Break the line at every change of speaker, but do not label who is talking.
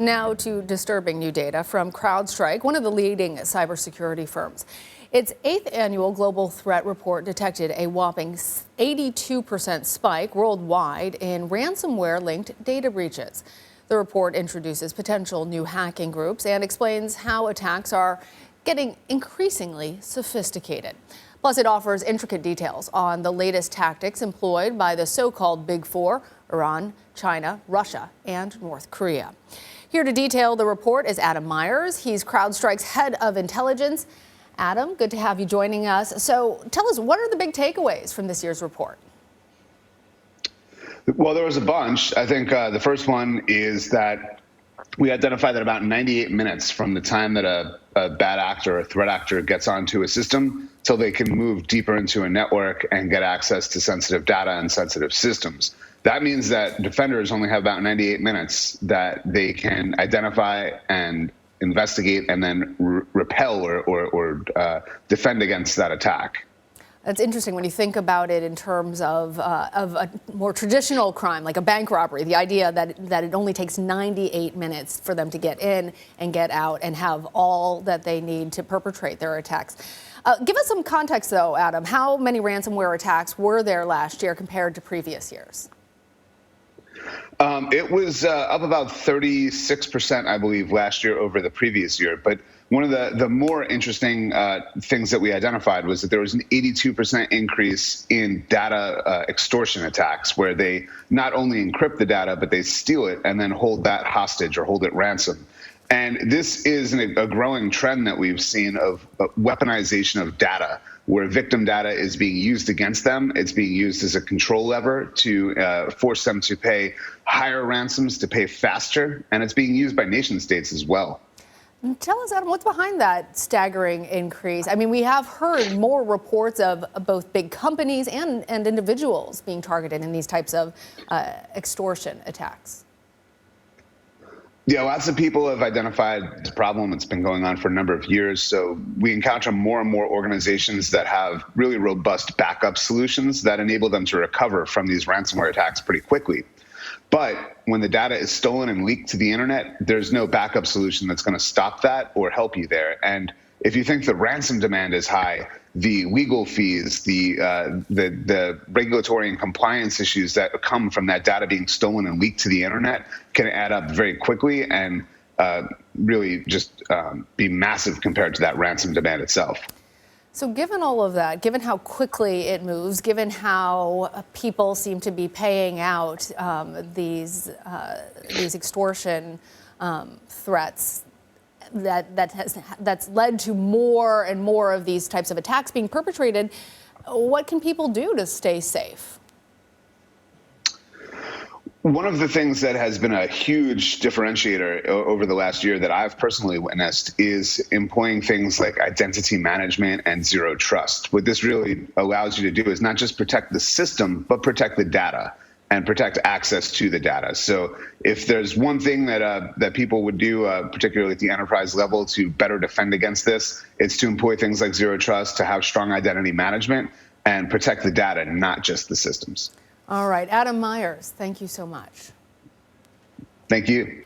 Now to disturbing new data from Crowdstrike, one of the leading cybersecurity firms. Its 8th annual global threat report detected a whopping 82% spike worldwide in ransomware-linked data breaches. The report introduces potential new hacking groups and explains how attacks are getting increasingly sophisticated. Plus, it offers intricate details on the latest tactics employed by the so-called Big Four: Iran, China, Russia, and North Korea. Here to detail the report is Adam Meyers. He's Crowdstrike's head of intelligence. Adam, good to have you joining us. So tell us, what are the big takeaways from this year's report?
Well, there was a bunch. I think the first one is that we identified that about 98 minutes from the time that a bad actor or a threat actor gets onto a system till they can move deeper into a network and get access to sensitive data and sensitive systems. That means that defenders only have about 98 minutes that they can identify and investigate and then repel or defend against that attack.
That's interesting when you think about it in terms of a more traditional crime, like a bank robbery. The idea that it only takes 98 minutes for them to get in and get out and have all that they need to perpetrate their attacks. Give us some context, though, Adam. How many ransomware attacks were there last year compared to previous years?
It was up about 36%, I believe, last year over the previous year. But one of the more interesting things that we identified was that there was an 82% increase in data extortion attacks, where they not only encrypt the data, but they steal it and then hold that hostage or hold it ransom. And this is a growing trend that we've seen of weaponization of data, where victim data is being used against them. It's being used as a control lever to force them to pay higher ransoms, to pay faster, and it's being used by nation states as well.
Tell us, Adam, what's behind that staggering increase? I mean, we have heard more reports of both big companies and individuals being targeted in these types of extortion attacks.
Yeah, lots of people have identified the problem. It's been going on for a number of years. So we encounter more and more organizations that have really robust backup solutions that enable them to recover from these ransomware attacks pretty quickly. But when the data is stolen and leaked to the internet, there's no backup solution that's going to stop that or help you there. And if you think the ransom demand is high, the legal fees, the regulatory and compliance issues that come from that data being stolen and leaked to the internet can add up very quickly and really just be massive compared to that ransom demand itself.
So given all of that, given how quickly it moves, given how people seem to be paying out these extortion threats, that's led to more and more of these types of attacks being perpetrated, what can people do to stay safe?
One of the things that has been a huge differentiator over the last year that I've personally witnessed is employing things like identity management and zero trust. What this really allows you to do is not just protect the system, but protect the data and protect access to the data. So if there's one thing that people would do, particularly at the enterprise level, to better defend against this, it's to employ things like zero trust, to have strong identity management, and protect the data, not just the systems.
All right, Adam Meyers, thank you so much.
Thank you.